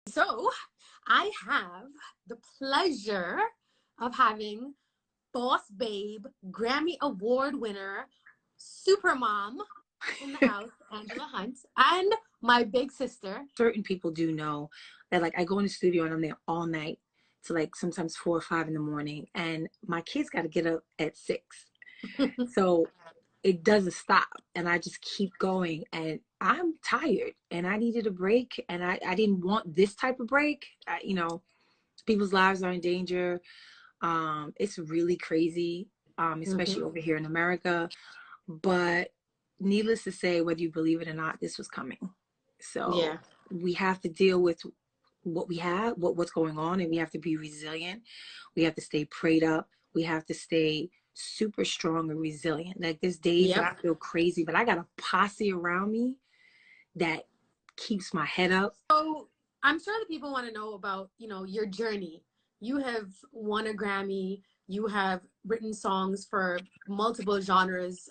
So I have the pleasure of having Boss Babe, Grammy Award winner, Supermom in the house, Angela Hunt, and my big sister. Certain people do know that, like, I go in the studio and I'm there all night to like sometimes 4 or 5 in the morning, and my kids got to get up at 6. So it doesn't stop, and I just keep going, and I'm tired and I needed a break, and I didn't want this type of break. People's lives are in danger. It's really crazy, especially over here in America. But needless to say, whether you believe it or not, this was coming. So Yeah. we have to deal with what we have, what's going on, and we have to be resilient. We have to stay prayed up. We have to stay super strong and resilient. Like, there's days that I feel crazy, but I got a posse around me that keeps my head up. So I'm sure that people want to know about, your journey. You have won a Grammy. You have written songs for multiple genres.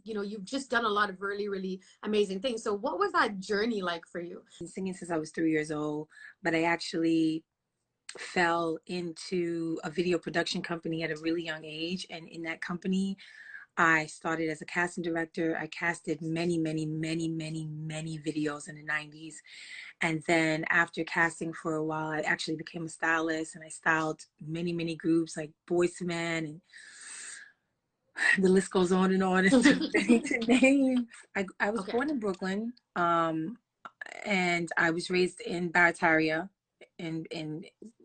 You've just done a lot of really, really amazing things. So what was that journey like for you? Been singing since I was 3 years old, but I actually fell into a video production company at a really young age. And in that company, I started as a casting director. I casted many, many, many, many, many videos in the 90s. And then after casting for a while, I actually became a stylist, and I styled many, many groups like Boyz II Men, and the list goes on and on. It's too many to name. I was born in Brooklyn, and I was raised in Barataria, and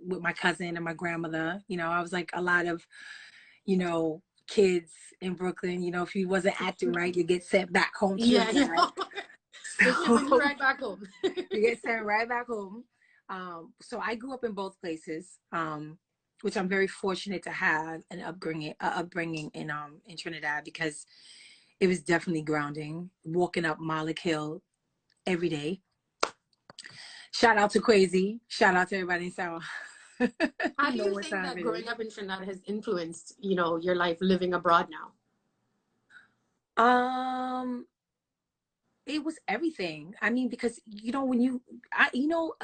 with my cousin and my grandmother. I was like a lot of, kids in Brooklyn. If you wasn't acting right, you get sent back home to your dad. So, right back home. You get sent right back home. So I grew up in both places, which I'm very fortunate to have an upbringing in Trinidad, because it was definitely grounding. Walking up Malik Hill every day. Shout out to Crazy. Shout out to everybody in South. How do you think that growing up in Trinidad has influenced, your life living abroad now? It was everything. I mean, because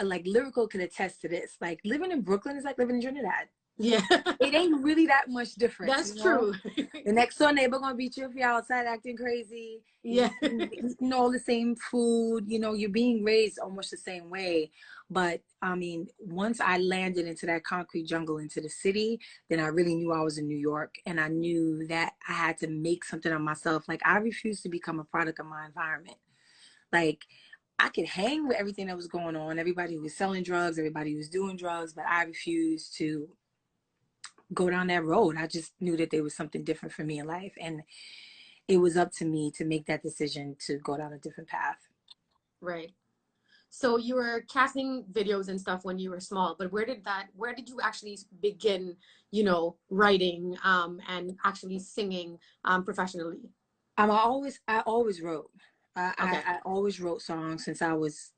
like Lyrical can attest to this. Like, living in Brooklyn is like living in Trinidad. Yeah. It ain't really that much different. That's true. The next door neighbor gonna beat you if you're outside acting crazy. Yeah. Eating all the same food. You're being raised almost the same way. But I mean, once I landed into that concrete jungle, into the city, then I really knew I was in New York, and I knew that I had to make something of myself. Like, I refused to become a product of my environment. Like, I could hang with everything that was going on, everybody who was selling drugs, everybody who was doing drugs, but I refused to go down that road. I just knew that there was something different for me in life, and it was up to me to make that decision to go down a different path. Right. So you were casting videos and stuff when you were small, but where did you actually begin, writing and actually singing professionally? I always wrote. I always wrote songs since I was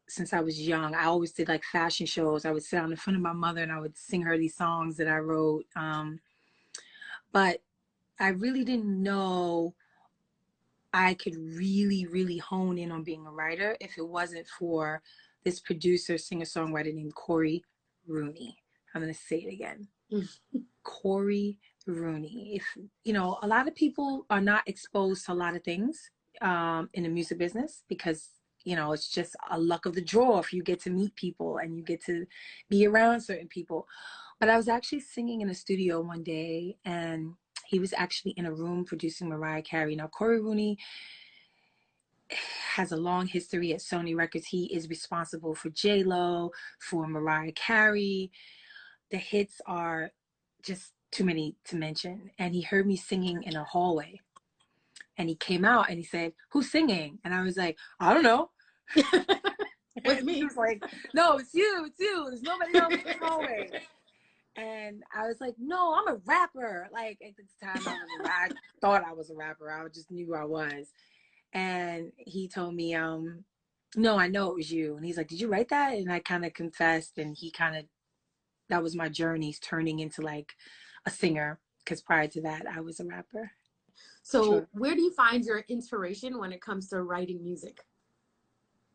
young. I always did like fashion shows. I would sit down in front of my mother and I would sing her these songs that I wrote. But I really didn't know I could really, really hone in on being a writer if it wasn't for this producer, singer-songwriter named Corey Rooney. I'm going to say it again. Corey Rooney. If a lot of people are not exposed to a lot of things in the music business, because it's just a luck of the draw if you get to meet people and you get to be around certain people. But I was actually singing in a studio one day, and he was actually in a room producing Mariah Carey. Now, Corey Rooney has a long history at Sony Records. He is responsible for J-Lo, for Mariah Carey. The hits are just too many to mention. And he heard me singing in a hallway, and he came out and he said, "Who's singing?" And I was like, "I don't know." With me. He was like, "No, it's you. There's nobody else in the hallway." And I was like, "No, I'm a rapper." Like, at this time, I thought I was a rapper. I just knew I was. And he told me, "No, I know it was you." And he's like, "Did you write that?" And I kind of confessed, and that was my journey turning into like a singer, because prior to that, I was a rapper. So where do you find your inspiration when it comes to writing music?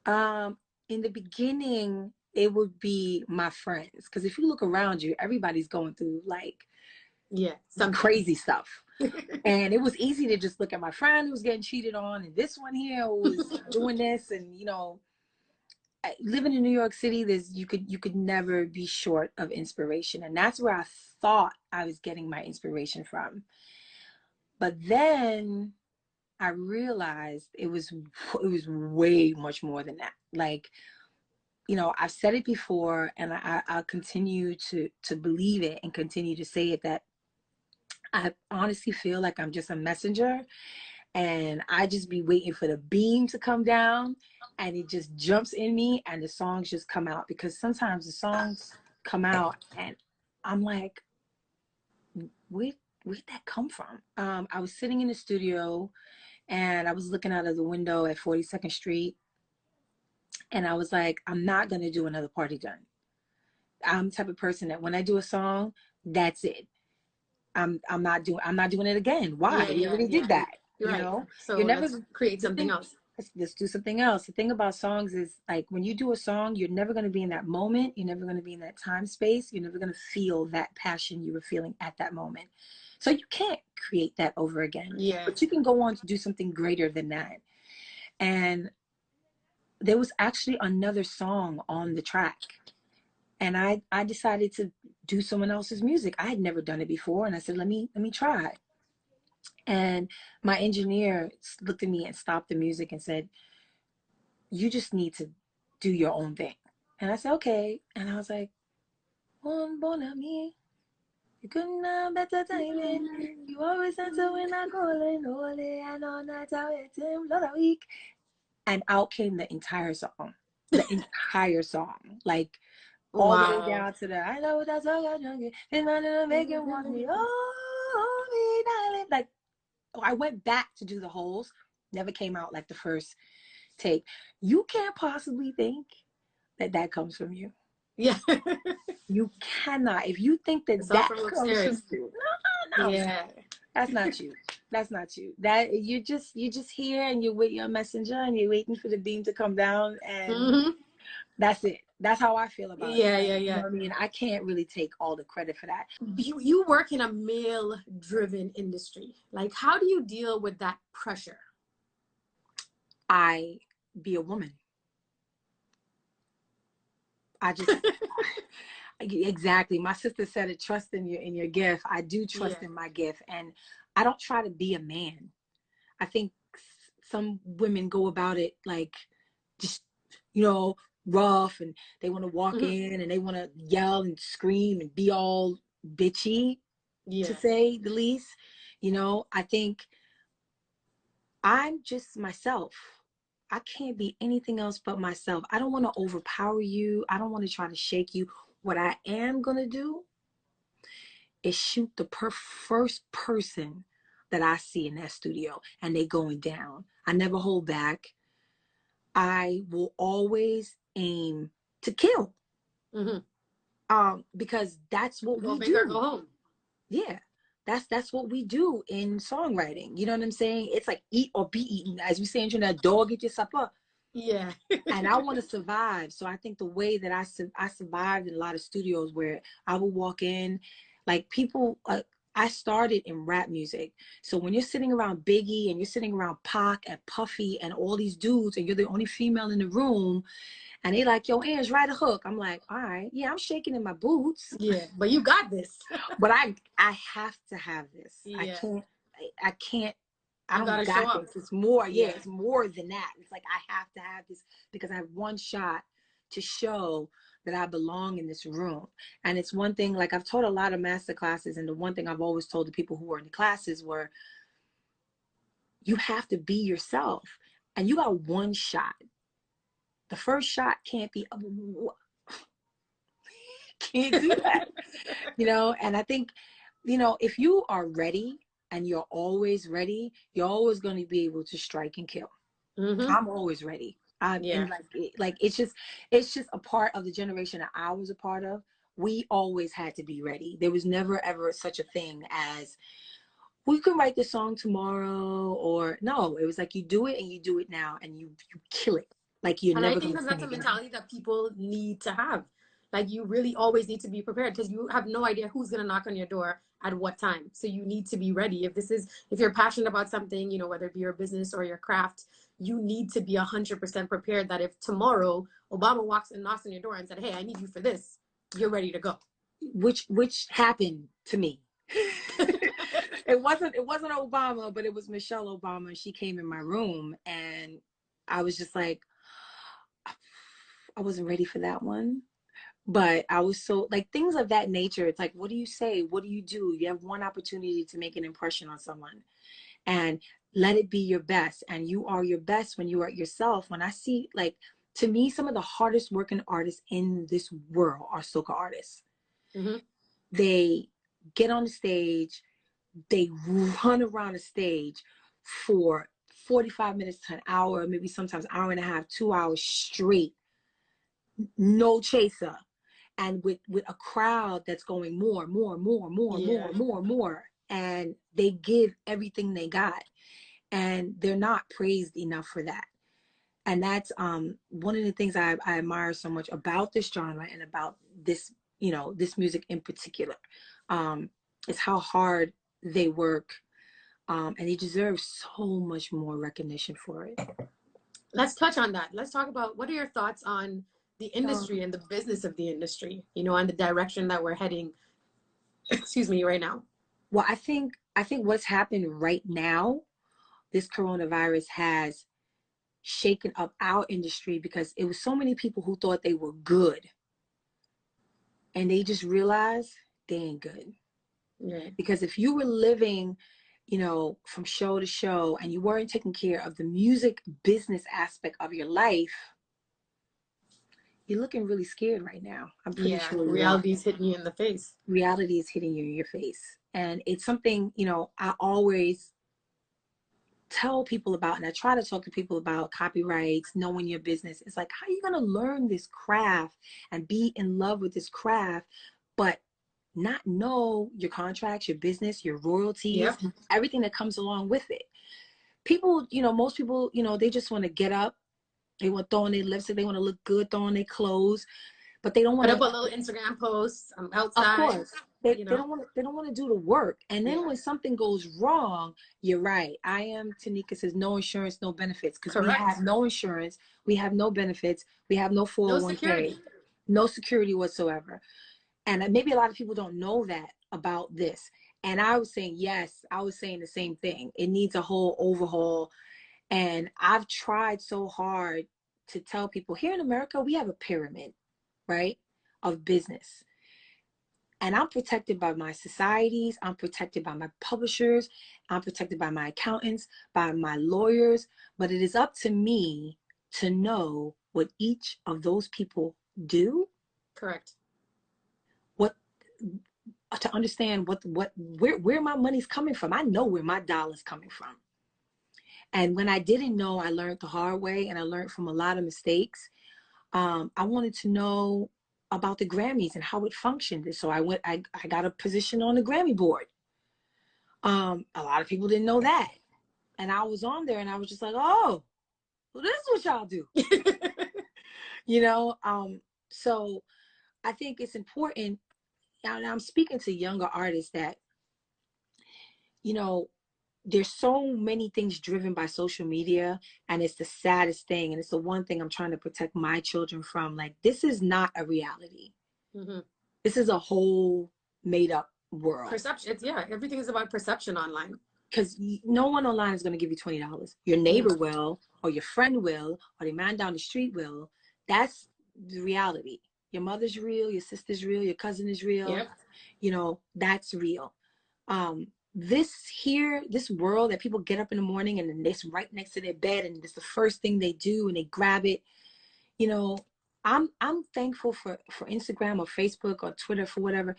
In the beginning, it would be my friends. Because if you look around you, everybody's going through like something crazy stuff. And it was easy to just look at my friend who was getting cheated on, and this one here who was doing this. And you know, living in New York City, you could never be short of inspiration, and that's where I thought I was getting my inspiration from. But then I realized it was way much more than that. Like, you know, I've said it before, and I'll continue to believe it and continue to say it, that I honestly feel like I'm just a messenger, and I just be waiting for the beam to come down, and it just jumps in me and the songs just come out. Because sometimes the songs come out and I'm like, where'd that come from? I was sitting in the studio and I was looking out of the window at 42nd Street, and I was like, I'm not gonna do another Party Done. I'm the type of person that when I do a song, that's it. I'm not doing it again. Why? We already did that. You're you right. know, So you're never let's create something else. Let's do something else. The thing about songs is, like, when you do a song, you're never going to be in that moment. You're never going to be in that time space. You're never going to feel that passion you were feeling at that moment. So you can't create that over again. Yeah. But you can go on to do something greater than that. And there was actually another song on the track, and I decided to do someone else's music. I had never done it before, and I said, let me try. And my engineer looked at me and stopped the music and said, you just need to do your own thing. And I said, okay. And I was like, one bon ami, you couldn't have better timing. You always answer when I call and only and all night I wait him lot of week. And out came the entire song. The entire song. Like, all the way down to the I know that's all I drunk it. And I make it want me. Oh, me, darling. Like, I went back to do the holes. Never came out like the first take. You can't possibly think that comes from you. Yeah. You cannot. If you think that comes from you, no. Yeah. That's not you. That's not you. That you're just here and you're with your messenger and you're waiting for the beam to come down, and that's it. That's how I feel about it. Yeah. You know what I mean? I can't really take all the credit for that. You work in a male-driven industry. Like, how do you deal with that pressure? I be a woman. I just exactly. My sister said it. Trust in your gift. I do trust in my gift, and I don't try to be a man. I think some women go about it like just, you know, rough, and they want to walk in and they want to yell and scream and be all bitchy, to say the least. You know, I think I'm just myself. I can't be anything else but myself. I don't want to overpower you. I don't want to try to shake you. What I am going to do is shoot the first person that I see in that studio and they going down. I never hold back. I will always aim to kill. Because that's what we do. Go home. Yeah. That's what we do in songwriting. You know what I'm saying? It's like eat or be eaten. As we say in Trinidad, dog eat your supper. Yeah. And I want to survive. So I think the way that I survived in a lot of studios where I would walk in, like people, I started in rap music. So when you're sitting around Biggie and you're sitting around Pac and Puffy and all these dudes, and you're the only female in the room, and they like, yo, Ange, write a hook. I'm like, all right, yeah, I'm shaking in my boots. Yeah, but you got this. But I have to have this. Yeah. I can't. I you don't got this. It's more, it's more than that. It's like I have to have this because I have one shot to show that I belong in this room. And it's one thing, like I've taught a lot of master classes, and the one thing I've always told the people who were in the classes were, you have to be yourself. And you got one shot. The first shot can't be, can't do that. You know, and I think, you know, if you are ready and you're always ready, you're always going to be able to strike and kill. I'm always ready. And like it's just a part of the generation that I was a part of. We always had to be ready. There was never ever such a thing as we can write the song tomorrow, or no. It was like you do it and you do it now and you kill it. Like you're And I never think going to that sing that's a again. mentality that people need to have. Like you really always need to be prepared because you have no idea who's going to knock on your door at what time. So you need to be ready. If you're passionate about something, you know, whether it be your business or your craft, you need to be 100% prepared that if tomorrow Obama walks and knocks on your door and said, "Hey, I need you for this," you're ready to go. Which happened to me. It wasn't Obama, but it was Michelle Obama. She came in my room and I was just like, I wasn't ready for that one. But I was so like things of that nature. It's like, what do you say? What do? You have one opportunity to make an impression on someone and let it be your best. And you are your best when you are yourself. When I see, like, to me, some of the hardest working artists in this world are soca artists. Mm-hmm. They get on the stage, they run around the stage for 45 minutes to an hour, maybe sometimes hour and a half, 2 hours straight, no chaser. And with a crowd that's going more, Yeah. more. And they give everything they got. And they're not praised enough for that. And that's one of the things I admire so much about this genre and about this, this music in particular, is how hard they work. And they deserve so much more recognition for it. Let's touch on that. Let's talk about what are your thoughts on the industry and the business of the industry, you know, and the direction that we're heading, excuse me, right now. Well, I think what's happened right now, this coronavirus has shaken up our industry because it was so many people who thought they were good and they just realized they ain't good. Yeah. Because if you were living, from show to show and you weren't taking care of the music business aspect of your life, you're looking really scared right now. I'm pretty sure you are. Reality is hitting you in the face. Reality is hitting you in your face. And it's something, I always tell people about, and I try to talk to people about copyrights, knowing your business. It's like, how are you going to learn this craft and be in love with this craft, but not know your contracts, your business, your royalties, everything that comes along with it? People, most people, they just want to get up. They want to throw on their lipstick. They want to look good, throw on their clothes, but they don't want to put up a little Instagram post. I'm outside. Of course, they don't want to do the work. And then when something goes wrong, you're right. I am Tanika says no insurance, no benefits, because we have no insurance, we have no benefits, we have no 401k, no security whatsoever. And maybe a lot of people don't know that about this. And I was saying, yes, I was saying the same thing. It needs a whole overhaul. And I've tried so hard to tell people here in America, we have a pyramid, right, of business. And I'm protected by my societies. I'm protected by my publishers. I'm protected by my accountants, by my lawyers. But it is up to me to know what each of those people do. Correct. To understand where my money's coming from. I know where my dollar's coming from. And when I didn't know, I learned the hard way, and I learned from a lot of mistakes. I wanted to know about the Grammys and how it functioned. And so I got a position on the Grammy board. A lot of people didn't know that. And I was on there and I was just like, oh, well, this is what y'all do. So I think it's important. And I'm speaking to younger artists that, there's so many things driven by social media, and it's the saddest thing. And it's the one thing I'm trying to protect my children from. Like, this is not a reality. Mm-hmm. This is a whole made up world. Perception. Everything is about perception online. Because no one online is going to give you $20. Your neighbor will, or your friend will, or the man down the street will. That's the reality. Your mother's real, your sister's real, your cousin is real. Yep. That's real. This world that people get up in the morning and then it's right next to their bed and it's the first thing they do and they grab it. I'm thankful for Instagram or Facebook or Twitter, for whatever,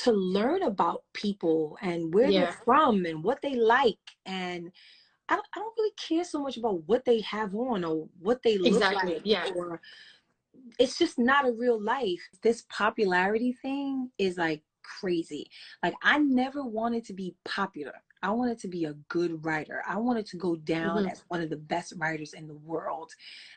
to learn about people and where they're from and what they like. And I don't really care so much about what they have on or what they look like. Or it's just not a real life. This popularity thing is like crazy. Like, I never wanted to be popular. I wanted to be a good writer. I wanted to go down Mm-hmm. as one of the best writers in the world.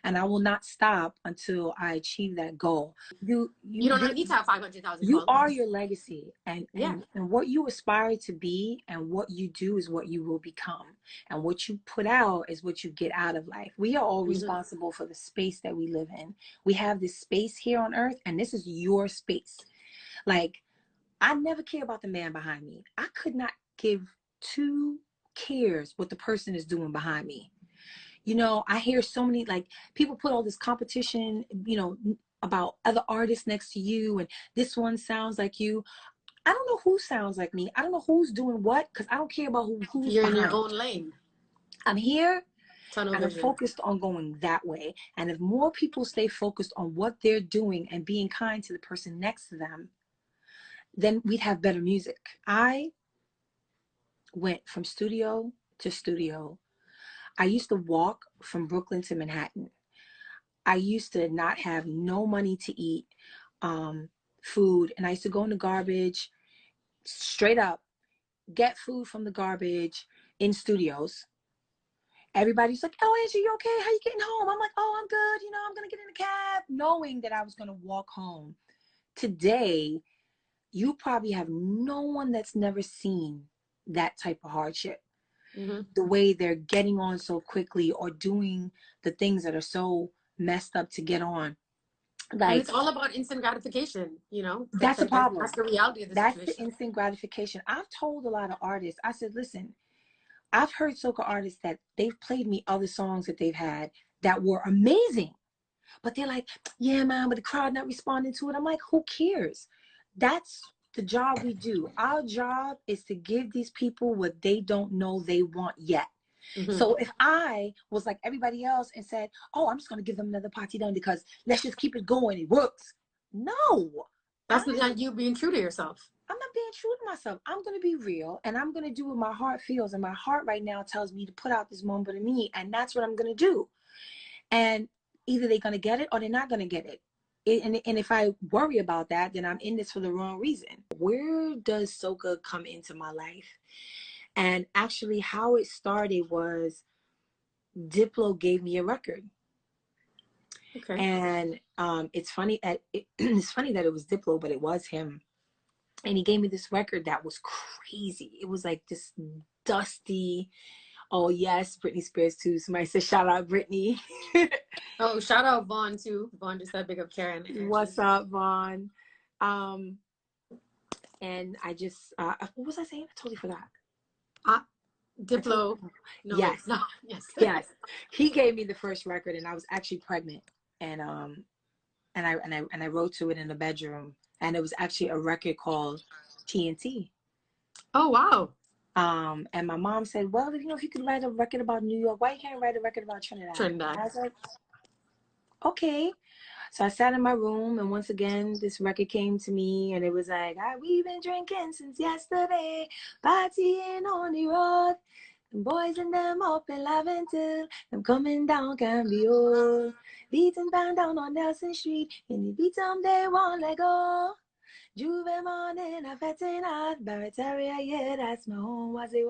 And I will not stop until I achieve that goal. You don't need to have 500,000 You followers. are your legacy, and, Yeah. and what you aspire to be and what you do is what you will become. And what you put out is what you get out of life. We are all Mm-hmm. responsible for the space that we live in. We have this space here on earth, and this is your space. Like, I never care about the man behind me. I could not give two cares what the person is doing behind me. You know, I hear so many, like, people put all this competition, you know, about other artists next to you, and this one sounds like you. I don't know who sounds like me. I don't know who's doing what, because I don't care about who's You're in your behind. own lane. I'm here, Tunnel and I'm vision. focused on going that way. And if more people stay focused on what they're doing and being kind to the person next to them, then we'd have better music. I went from studio to studio. I used to walk from Brooklyn to Manhattan. I used to not have no money to eat food, and I used to go in the garbage, straight up, get food from the garbage in studios. Everybody's like, "Oh, Angie, you okay? How you getting home?" I'm like, "Oh, I'm good. You know, I'm gonna get in a cab," knowing that I was gonna walk home. Today, you probably have no one that's never seen that type of hardship. Mm-hmm. The way they're getting on so quickly or doing the things that are so messed up to get on. And Like, it's all about instant gratification, you know? that's a That's problem. the reality of the That's the situation. instant gratification. I've told a lot of artists, I said, listen, I've heard soca artists that they've played me other songs that they've had that were amazing. But they're like, yeah, man, but the crowd not responding to it. I'm like, who cares? That's the job we do. Our job is to give these people what they don't know they want yet. Mm-hmm. So if I was like everybody else and said, oh, I'm just going to give them another party done because let's just keep it going, it works. No. That's not you being true to yourself. I'm not being true to myself. I'm going to be real, and I'm going to do what my heart feels. And my heart right now tells me to put out this moment of me, and that's what I'm going to do. And either they're going to get it or they're not going to get it. And if I worry about that, then I'm in this for the wrong reason. Where does soca come into my life? And actually how it started was Diplo gave me a record. Okay. And it's funny that it was Diplo, but it was him. And he gave me this record that was crazy. It was like this dusty. Oh yes, Britney Spears too. Somebody said shout out Britney. Oh, shout out Vaughn too. Vaughn just said big up Karen. What's up, Vaughn? And I just what was I saying? I totally forgot. Diplo. No, Yes. wait. No. Yes. Yes. He gave me the first record, and I was actually pregnant. And I wrote to it in the bedroom, and it was actually a record called TNT. Oh wow. And my mom said, well, you know, if you could write a record about New York, why you can't write a record about Trinidad? Trinidad. I was like, okay. So I sat in my room, and once again, this record came to me, and it was like, we've been drinking since yesterday, partying on the road, and boys and them up in Laventille, them coming down can be old, beating band down on Nelson Street, in the beat them they won't let go. Juve morning, a fetting out, Barataria, yeah, that's my home, was it,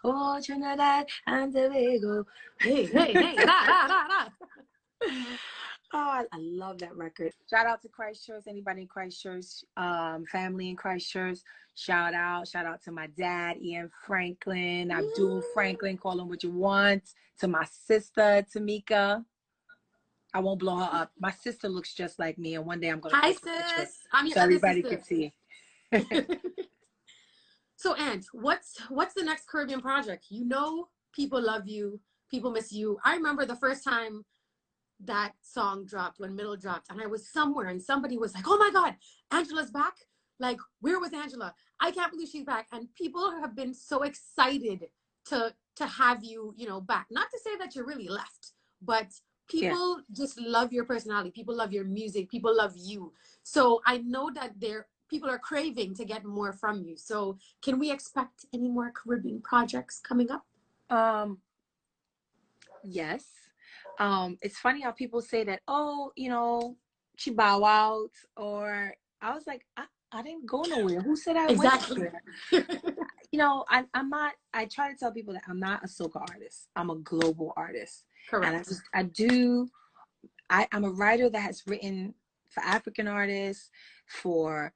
oh, Trinidad and Tobago. Hey, da. Oh, I love that record. Shout out to Christchurch, anybody in Christchurch, family in Christchurch. Shout out to my dad, Ian Franklin, Abdul Franklin, call him what you want. To my sister, Tamika. I won't blow her up. My sister looks just like me, and one day I'm going to Hi, post a picture sis. I'm your so other everybody sister. can see. So, Ange, what's the next Caribbean project? You know, people love you, people miss you. I remember the first time that song dropped, when Middle dropped, and I was somewhere and somebody was like, oh my God, Angela's back. Like, where was Angela? I can't believe she's back. And people have been so excited to have you, you know, back. Not to say that you're really left, but people just love your personality. People love your music. People love you. So I know that people are craving to get more from you. So can we expect any more Caribbean projects coming up? Yes. It's funny how people say that, oh, you know, she bow out, or I was like, I didn't go nowhere. Who said I Exactly. went nowhere? you know, I'm not, I try to tell people that I'm not a soca artist. I'm a global artist. Correct. And I'm a writer that has written for African artists, for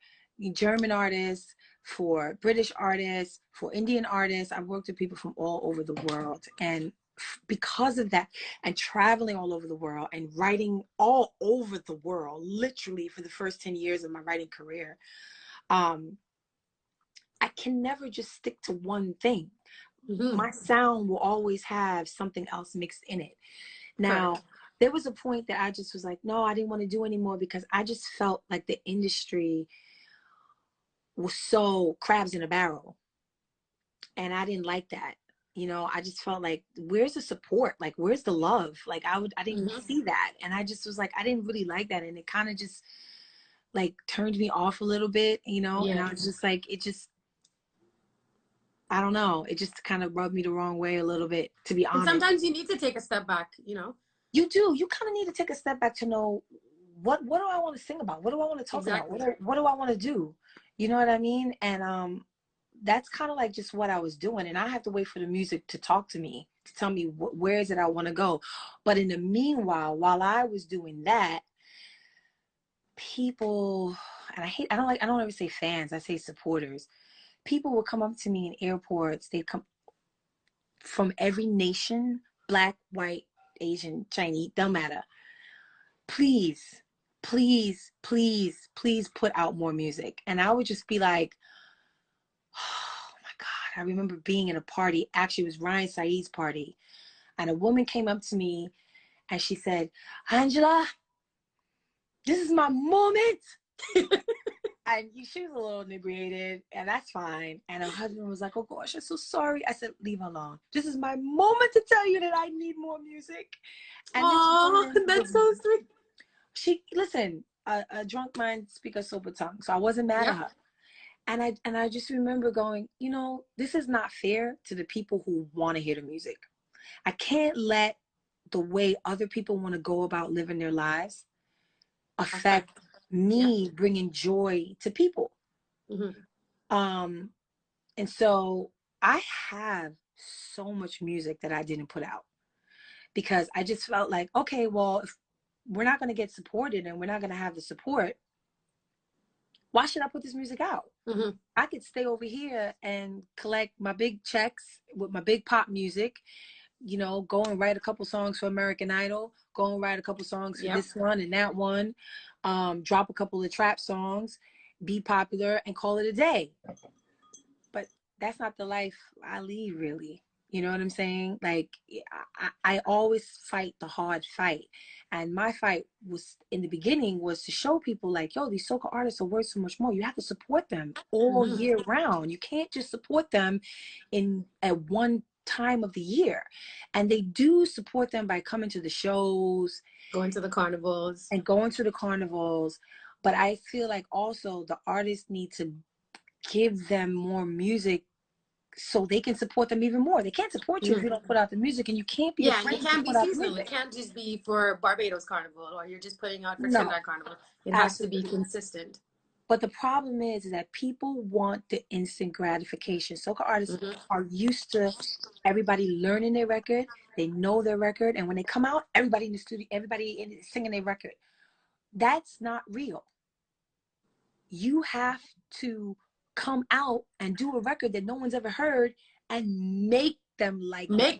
German artists, for British artists, for Indian artists. I've worked with people from all over the world. And because of that, and traveling all over the world and writing all over the world, literally for the first 10 years of my writing career, I can never just stick to one thing. My sound will always have something else mixed in it. Now, there was a point that I just was like, no, I didn't want to do anymore, because I just felt like the industry was so crabs in a barrel. And I didn't like that. You know, I just felt like, where's the support? Like, where's the love? Like, I didn't see that. And I just was like, I didn't really like that. And it kind of just like turned me off a little bit, you know? And I was just like, I don't know. It just kind of rubbed me the wrong way a little bit, to be honest. And sometimes you need to take a step back, you know? You do. You kind of need to take a step back to know what do I want to sing about? What do I want to talk about? What do I want to do? You know what I mean? And that's kind of like just what I was doing. And I have to wait for the music to talk to me, to tell me where is it I want to go. But in the meanwhile, while I was doing that, people, and I don't ever say fans, I say supporters. People will come up to me in airports. They come from every nation, Black, white, Asian, Chinese, don't matter. Please, please, please, please put out more music. And I would just be like, oh my God. I remember being at a party, actually it was Ryan Saeed's party. And a woman came up to me and she said, Angela, this is my moment. And she was a little inebriated, and that's fine. And her husband was like, oh gosh, I'm so sorry. I said, leave her alone. This is my moment to tell you that I need more music. And that's so sweet. Listen, a drunk mind speaks a sober tongue. So I wasn't mad at her. And I just remember going, you know, this is not fair to the people who want to hear the music. I can't let the way other people want to go about living their lives affect me bringing joy to people. And so I have so much music that I didn't put out, because I just felt like, okay, well, if we're not going to get supported and we're not going to have the support, why should I put this music out? I could stay over here and collect my big checks with my big pop music, you know, go and write a couple songs for American Idol, go and write a couple songs for this one and that one, drop a couple of trap songs, be popular, and call it a day. But that's not the life I lead, really. You know what I'm saying? Like, I always fight the hard fight. And my fight was, in the beginning, was to show people like, yo, these soca artists are worth so much more. You have to support them all year round. You can't just support them at one time of the year. And they do support them by coming to the shows, going to the carnivals. But I feel like also the artists need to give them more music so they can support them even more. They can't support you if you don't put out the music, and you can't be afraid you can't to be put out seasonal. music. It can't just be for Barbados Carnival, or you're just putting out for Trinidad Carnival. It has to be consistent. But the problem is that people want the instant gratification. Soca artists are used to everybody learning their record. They know their record. And when they come out, everybody in the studio, singing their record. That's not real. You have to come out and do a record that no one's ever heard and make them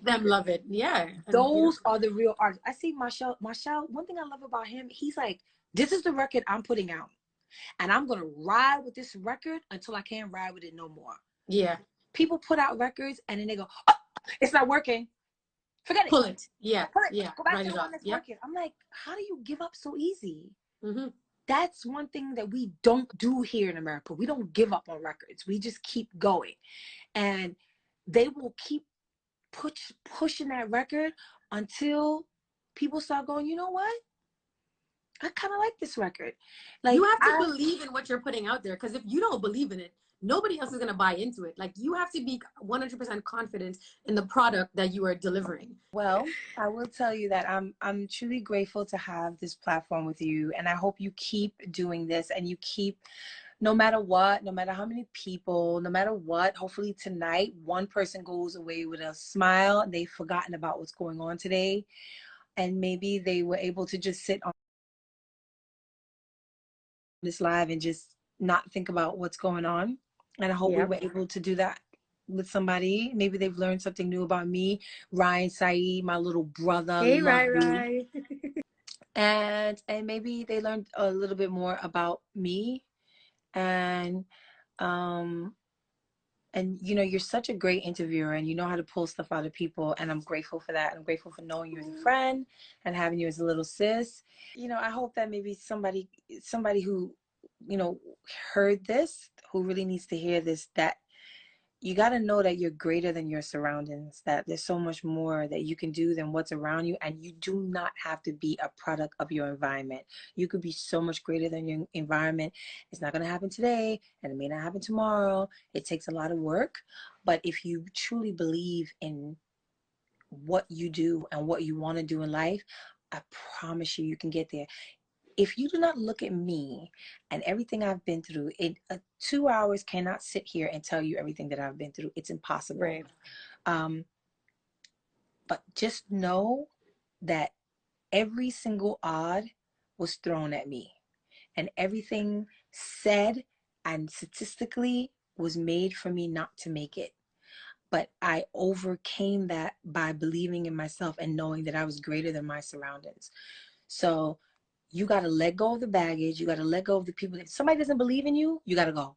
them love it. Yeah. Those are the real artists. I see Marshall, one thing I love about him, he's like, this is the record I'm putting out. And I'm going to ride with this record until I can't ride with it no more. Yeah. People put out records and then they go, oh, it's not working. Forget it. Pull it. Yeah. Pull it. Yeah. Go back to the one that's working. I'm like, how do you give up so easy? That's one thing that we don't do here in America. We don't give up on records. We just keep going. And they will keep pushing that record until people start going, you know what? I kind of like this record. Like, you have to believe in what you're putting out there, because if you don't believe in it, nobody else is going to buy into it. Like, you have to be 100% confident in the product that you are delivering. Well, I will tell you that I'm truly grateful to have this platform with you, and I hope you keep doing this and you keep no matter what, no matter how many people, no matter what, hopefully tonight, one person goes away with a smile. They've forgotten about what's going on today. And maybe they were able to just sit on this live and just not think about what's going on. And I hope we were able to do that with somebody. Maybe they've learned something new about me. Ryan Saeed, my little brother, Hey, love you. right. And maybe they learned a little bit more about me. And you know, you're such a great interviewer, and you know how to pull stuff out of people, and I'm grateful for that. I'm grateful for knowing you as a friend and having you as a little sis. You know, I hope that maybe somebody who, you know, heard this, who really needs to hear this, that you got to know that you're greater than your surroundings, that there's so much more that you can do than what's around you. And you do not have to be a product of your environment. You could be so much greater than your environment. It's not going to happen today, and it may not happen tomorrow. It takes a lot of work. But if you truly believe in what you do and what you want to do in life, I promise you, you can get there. If you do not look at me and everything I've been through, 2 hours cannot sit here and tell you everything that I've been through. It's impossible. Right. But just know that every single odd was thrown at me, and everything said and statistically was made for me not to make it. But I overcame that by believing in myself and knowing that I was greater than my surroundings. So you got to let go of the baggage. You got to let go of the people. If somebody doesn't believe in you, you got to go.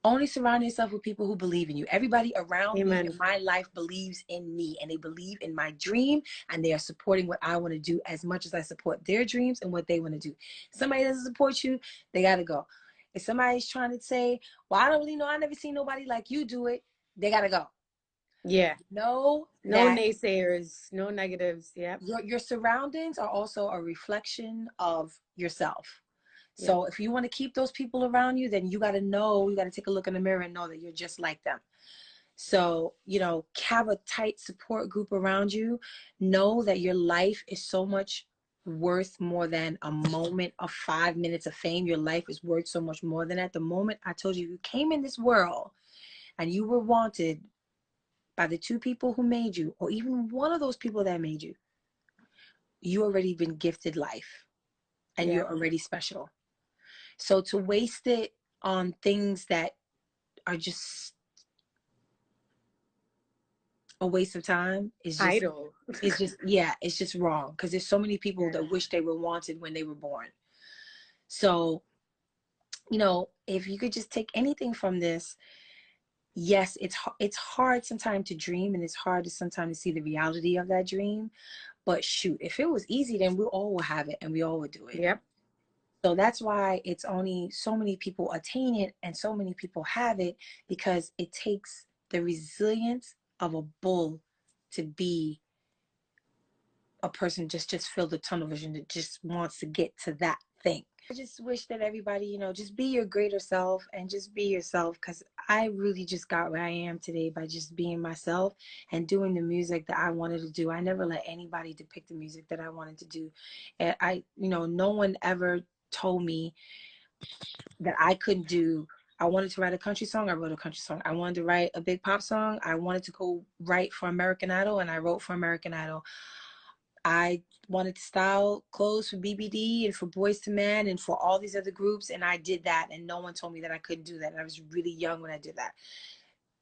Only surround yourself with people who believe in you. Everybody around me in my life believes in me, and they believe in my dream, and they are supporting what I want to do as much as I support their dreams and what they want to do. If somebody doesn't support you, they got to go. If somebody's trying to say, well, I don't really know, I never seen nobody like you do it, they got to go. Yeah. No naysayers, no negatives. Yeah. Your surroundings are also a reflection of yourself. So if you want to keep those people around you, then you got to know, you got to take a look in the mirror and know that you're just like them. So, you know, have a tight support group around you. Know that your life is so much worth more than a moment of 5 minutes of fame. Your life is worth so much more than at the moment. I told you, you came in this world and you were wanted by the two people who made you, or even one of those people that made you. You already been gifted life, and you're already special. So to waste it on things that are just a waste of time is just idle. It's just wrong, because there's so many people that wish they were wanted when they were born. So, you know, if you could just take anything from this, yes, it's hard sometimes to dream, and it's hard to sometimes see the reality of that dream. But shoot, if it was easy, then we all will have it and we all would do it. Yep. So that's why it's only so many people attain it and so many people have it, because it takes the resilience of a bull to be a person just filled with tunnel vision that just wants to get to that thing. I just wish that everybody, you know, just be your greater self and just be yourself, because I really just got where I am today by just being myself and doing the music that I wanted to do. I never let anybody depict the music that I wanted to do. And you know, no one ever told me that I couldn't do. I wanted to write a country song, I wrote a country song. I wanted to write a big pop song, I wanted to go write for American Idol, and I wrote for American Idol. I wanted to style clothes for BBD and for Boys to Men and for all these other groups, and I did that, and no one told me that I couldn't do that. And I was really young when I did that.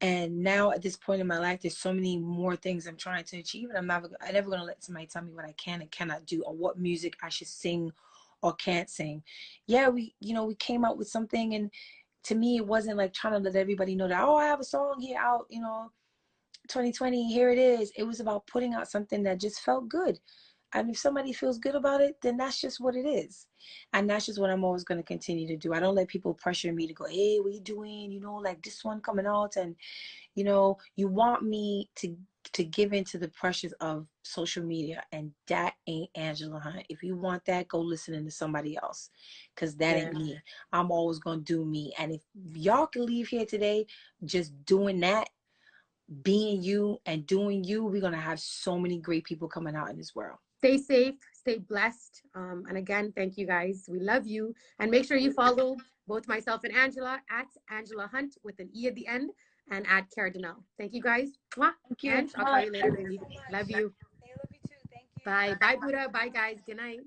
And now at this point in my life, there's so many more things I'm trying to achieve, and I'm never going to let somebody tell me what I can and cannot do, or what music I should sing or can't sing. Yeah, we came out with something, and to me, it wasn't like trying to let everybody know that, oh, I have a song here out, 2020, here it is. It was about putting out something that just felt good. And if somebody feels good about it, then that's just what it is. And that's just what I'm always going to continue to do. I don't let people pressure me to go, hey, what are you doing? Like this one coming out. And, you want me to give into the pressures of social media. And that ain't Angela Hunt. If you want that, go listen to somebody else. Because that ain't me. I'm always going to do me. And if y'all can leave here today just doing that, being you and doing you, we're going to have so many great people coming out in this world. Stay safe, Stay blessed. And again, thank you guys. We love you. And make sure you follow both myself and Angela at Angela Hunt with an E at the end and at Kerra Denel. Thank you guys. Mwah. Thank you. And I'll call you later, Thank baby. you so much. Love you. I love you too. Thank you. Bye. Bye, Buddha. Bye, guys. Good night.